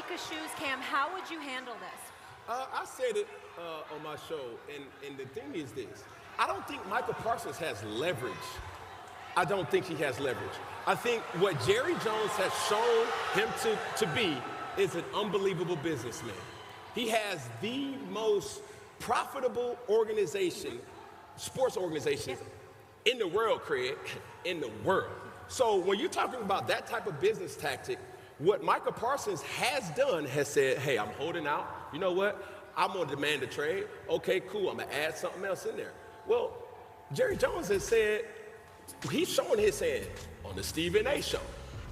Micah's shoes, Cam, how would you handle this? I said it on my show, and the thing is this. I don't think Micah Parsons has leverage. I don't think he has leverage. I think what Jerry Jones has shown him to be is an unbelievable businessman. He has the most profitable organization, sports organization in the world, Craig, in the world. So when you're talking about that type of business tactic, what Micah Parsons has done has said, hey, I'm holding out. You know what? I'm going to demand a trade. Okay, cool. I'm going to add something else in there. Well, Jerry Jones has said, he's showing his hand on the Stephen A. show.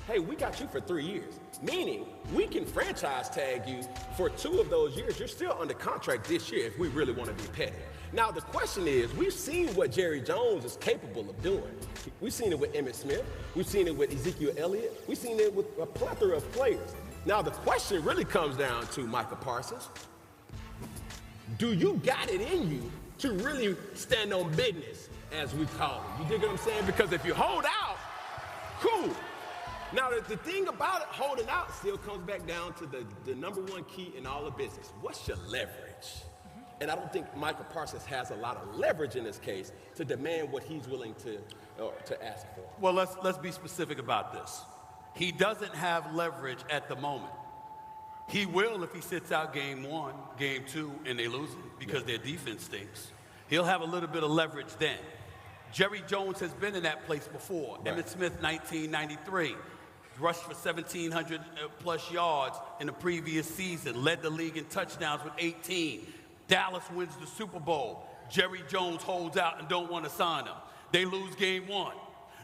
Hey, we got you for 3 years, meaning we can franchise tag you for 2 of those years. You're still under contract this year if we really want to be petty. Now, the question is, we've seen what Jerry Jones is capable of doing. We've seen it with Emmitt Smith. We've seen it with Ezekiel Elliott. We've seen it with a plethora of players. Now, the question really comes down to Micah Parsons. Do you got it in you to really stand on business, as we call it? You dig what I'm saying? Because if you hold out, cool. Now, the thing about it, holding out still comes back down to the number one key in all of business. What's your leverage? And I don't think Micah Parsons has a lot of leverage in this case to demand what he's willing to ask for. Well, let's be specific about this. He doesn't have leverage at the moment. He will if he sits out game 1, game 2, and they lose it because their defense stinks. He'll have a little bit of leverage then. Jerry Jones has been in that place before. Right. Emmitt Smith, 1993. Rushed for 1,700 plus yards in the previous season. Led the league in touchdowns with 18. Dallas wins the Super Bowl. Jerry Jones holds out and don't want to sign him. They lose game 1.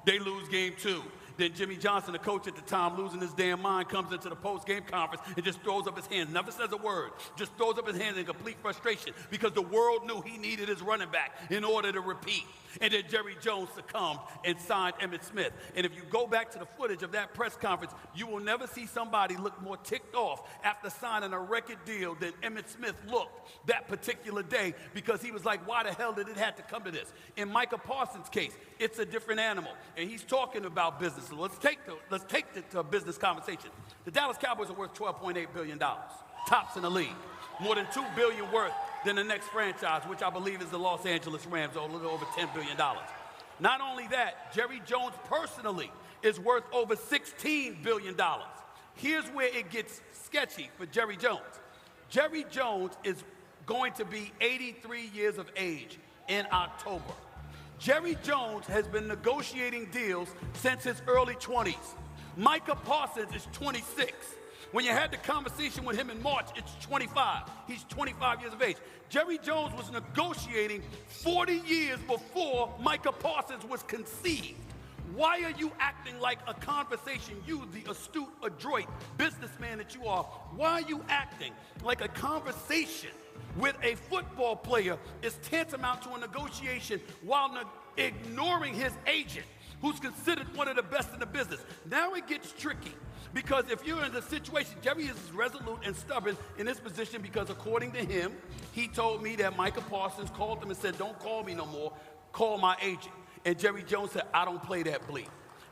They lose game 2. Then Jimmy Johnson, the coach at the time, losing his damn mind, comes into the post-game conference and just throws up his hands, never says a word, just throws up his hands in complete frustration because the world knew he needed his running back in order to repeat. And then Jerry Jones succumbed and signed Emmitt Smith. And if you go back to the footage of that press conference, you will never see somebody look more ticked off after signing a record deal than Emmitt Smith looked that particular day because he was like, why the hell did it have to come to this? In Micah Parsons' case, it's a different animal. And he's talking about business. So let's take it to a business conversation. The Dallas Cowboys are worth $12.8 billion, tops in the league. More than $2 billion worth than the next franchise, which I believe is the Los Angeles Rams, a little over $10 billion. Not only that, Jerry Jones personally is worth over $16 billion. Here's where it gets sketchy for Jerry Jones. Jerry Jones is going to be 83 years of age in October. Jerry Jones has been negotiating deals since his early 20s. Micah Parsons is 26. When you had the conversation with him in March, it's 25. He's 25 years of age. Jerry Jones was negotiating 40 years before Micah Parsons was conceived. Why are you acting like a conversation, you, the astute, adroit businessman that you are, why are you acting like a conversation with a football player is tantamount to a negotiation while ignoring his agent, who's considered one of the best in the business? Now it gets tricky. Because if you're in the situation, Jerry is resolute and stubborn in this position because according to him, he told me that Micah Parsons called him and said, don't call me no more, call my agent. And Jerry Jones said, I don't play that bleep.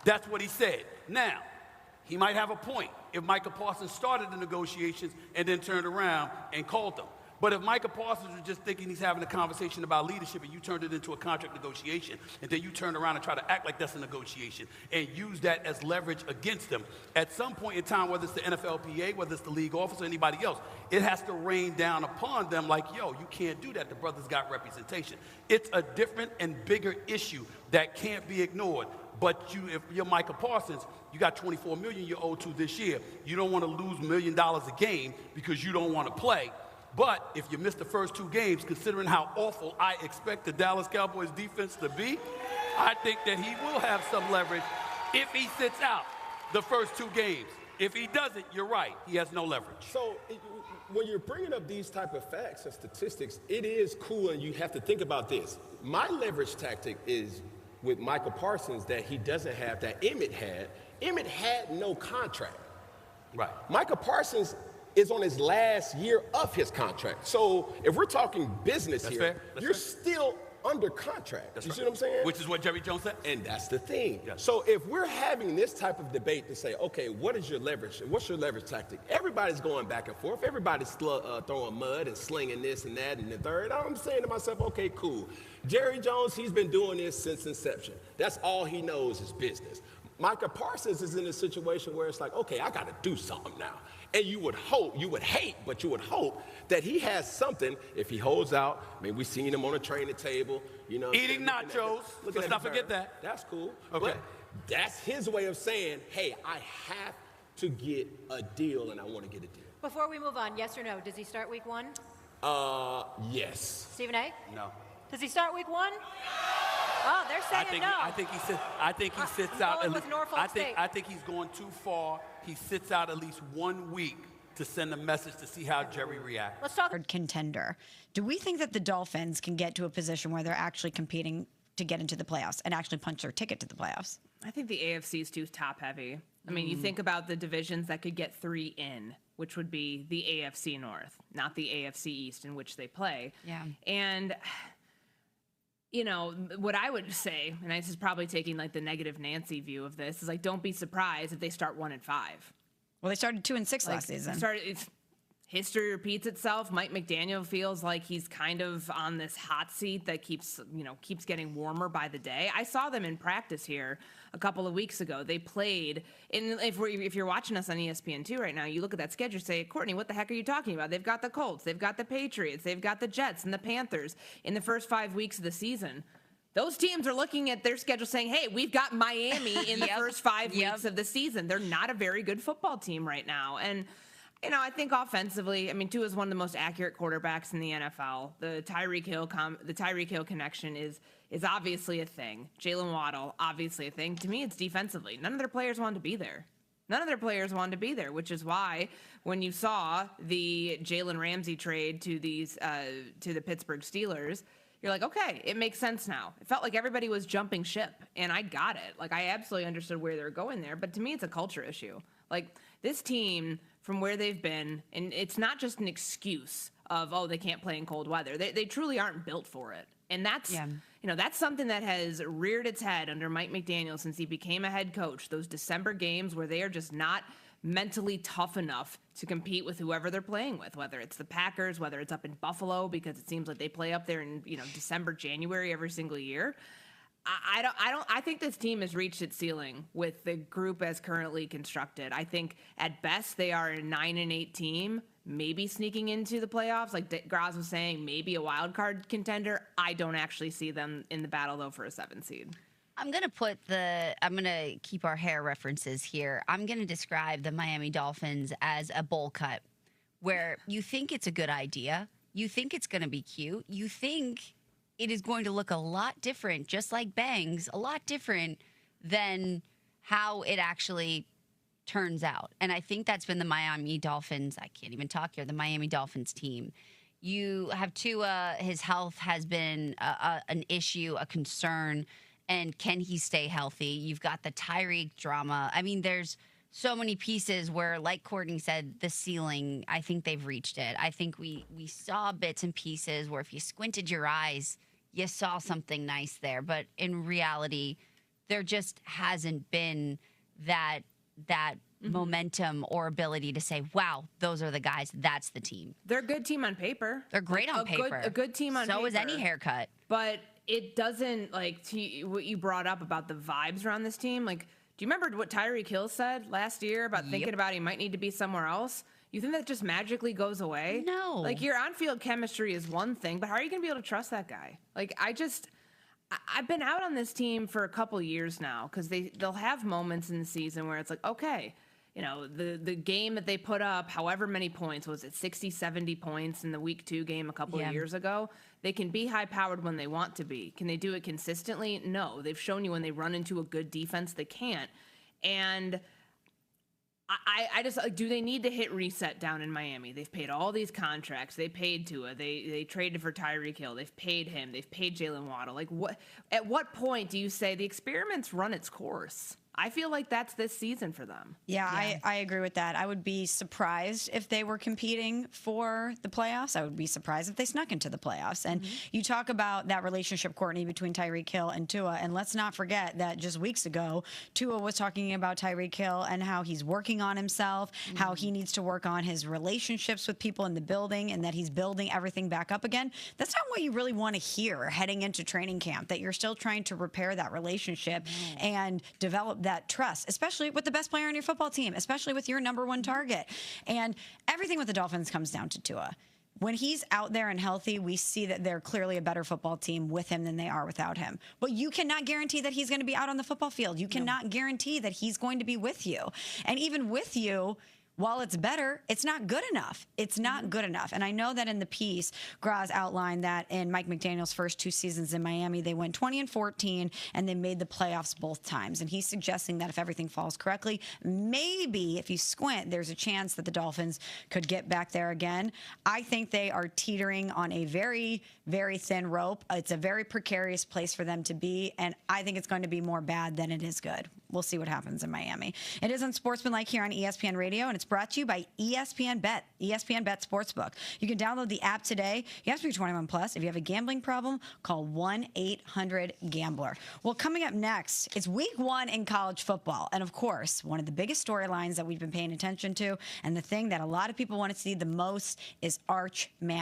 That's what he said. Now, he might have a point if Micah Parsons started the negotiations and then turned around and called them. But if Micah Parsons was just thinking he's having a conversation about leadership and you turned it into a contract negotiation and then you turn around and try to act like that's a negotiation and use that as leverage against them, at some point in time, whether it's the NFLPA, whether it's the league office or anybody else, it has to rain down upon them like, yo, you can't do that. The brother's got representation. It's a different and bigger issue that can't be ignored. But if you're Micah Parsons, you got $24 million you're owed to this year. You don't want to lose $1 million a game because you don't want to play. But if you miss the first 2 games, considering how awful I expect the Dallas Cowboys defense to be, I think that he will have some leverage if he sits out the first 2 games. If he doesn't, you're right, he has no leverage. So when you're bringing up these type of facts and statistics, it is cool, and you have to think about this. My leverage tactic is with Micah Parsons that he doesn't have that Emmitt had. Emmitt had no contract. Right. Micah Parsons is on his last year of his contract. So if we're talking business here, you're still under contract. That's you right. see what I'm saying? Which is what Jerry Jones said. And that's the thing. Yes. So if we're having this type of debate to say, okay, what is your leverage? What's your leverage tactic? Everybody's going back and forth. Everybody's throwing mud and slinging this and that and the third. I'm saying to myself, okay, cool. Jerry Jones, he's been doing this since inception. That's all he knows is business. Micah Parsons is in a situation where it's like, okay, I got to do something now. And you would hope that he has something if he holds out. I mean, we've seen him on a training table, you know. Eating nachos. Let's not forget that. That's cool. Okay. But that's his way of saying, hey, I have to get a deal and I want to get a deal. Before we move on, yes or no, does he start week 1? Yes. Stephen A? No. Does he start week 1? Oh, they're saying no. I think he sits out. Going with Norfolk State. I think he's going too far. He sits out at least 1 week to send a message to see how Jerry reacts. Let's talk. Contender. Do we think that the Dolphins can get to a position where they're actually competing to get into the playoffs and actually punch their ticket to the playoffs? I think the AFC is too top heavy. I mean, you think about the divisions that could get 3 in, which would be the AFC North, not the AFC East in which they play. Yeah. And you know, what I would say, and this is probably taking like the negative Nancy view of this, is like, don't be surprised if they start 1-5. Well, they started 2-6 last season. History repeats itself. Mike McDaniel feels like he's kind of on this hot seat that keeps getting warmer by the day. I saw them in practice here a couple of weeks ago. They played, and if you're watching us on ESPN2 right now, you look at that schedule, say, Courtney, what the heck are you talking about? They've got the Colts, they've got the Patriots, they've got the Jets and the Panthers in the first 5 weeks of the season. Those teams are looking at their schedule saying, hey, we've got Miami in the first 5 weeks of the season. They're not a very good football team right now. And you know, I think offensively, I mean, Tua is one of the most accurate quarterbacks in the NFL. The Tyreek Hill connection is obviously a thing. Jalen Waddle, obviously a thing. To me, it's defensively. None of their players wanted to be there. Which is why when you saw the Jalen Ramsey trade to the Pittsburgh Steelers, you're like, okay, it makes sense now. It felt like everybody was jumping ship, and I got it. Like, I absolutely understood where they were going there. But to me, it's a culture issue. Like, this team, from where they've been, and it's not just an excuse of, oh, they can't play in cold weather. They truly aren't built for it. And that's, that's something that has reared its head under Mike McDaniel since he became a head coach. Those December games where they are just not mentally tough enough to compete with whoever they're playing with, whether it's the Packers, whether it's up in Buffalo, because it seems like they play up there in, December, January every single year. I think this team has reached its ceiling with the group as currently constructed. I think at best they are a 9-8 team, maybe sneaking into the playoffs. Like Graz was saying, maybe a wild card contender. I don't actually see them in the battle though for a 7 seed. I'm going to keep our hair references here. I'm going to describe the Miami Dolphins as a bowl cut where you think it's a good idea. You think it's going to be cute. You think it is going to look a lot different, just like Bangs, a lot different than how it actually turns out. And I think that's been the Miami Dolphins. I can't even talk here. The Miami Dolphins team. You have Tua. His health has been an issue, a concern. And can he stay healthy? You've got the Tyreek drama. I mean, there's so many pieces where, like Courtney said, the ceiling, I think they've reached it. I think we saw bits and pieces where if you squinted your eyes, you saw something nice there. But in reality, there just hasn't been that momentum or ability to say, wow, those are the guys. That's the team. They're a good team on paper. They're great on paper. A good team on paper. So is any haircut. But it doesn't, what you brought up about the vibes around this team. Like, do you remember what Tyreek Hill said last year about thinking about he might need to be somewhere else? You think that just magically goes away? No. Like, your on-field chemistry is one thing, but how are you going to be able to trust that guy? Like, I've been out on this team for a couple years now because they'll have moments in the season where it's like, okay, the game that they put up, however many points, was it 60, 70 points in the week 2 game a couple of years ago? They can be high-powered when they want to be. Can they do it consistently? No. They've shown you when they run into a good defense, they can't. And I just, do they need to hit reset down in Miami? They've paid all these contracts. They paid Tua. They traded for Tyreek Hill. They've paid him. They've paid Jalen Waddle. Like, at what point do you say the experiment's run its course? I feel like that's this season for them. Yeah, I agree with that. I would be surprised if they were competing for the playoffs. I would be surprised if they snuck into the playoffs. And you talk about that relationship, Courtney, between Tyreek Hill and Tua. And let's not forget that just weeks ago, Tua was talking about Tyreek Hill and how he's working on himself, how he needs to work on his relationships with people in the building, and that he's building everything back up again. That's not what you really want to hear heading into training camp, that you're still trying to repair that relationship and develop that trust, especially with the best player on your football team, especially with your number one target. And everything with the Dolphins comes down to Tua. When he's out there and healthy, we see that they're clearly a better football team with him than they are without him. But you cannot guarantee that he's going to be out on the football field. You cannot guarantee that he's going to be with you. And even with you, while it's better, it's not good enough. It's not good enough. And I know that in the piece, Graz outlined that in Mike McDaniel's first 2 seasons in Miami, they went 20-14, and they made the playoffs both times. And he's suggesting that if everything falls correctly, maybe if you squint, there's a chance that the Dolphins could get back there again. I think they are teetering on a very, very thin rope. It's a very precarious place for them to be, and I think it's going to be more bad than it is good. We'll see what happens in Miami. It is Unsportsmanlike here on ESPN Radio, and it's brought to you by ESPN Bet, ESPN Bet Sportsbook. You can download the app today. You have to be 21 plus. If you have a gambling problem, call 1-800-GAMBLER. Well, coming up next, it's week 1 in college football. And of course, one of the biggest storylines that we've been paying attention to, and the thing that a lot of people want to see the most, is Arch Manning.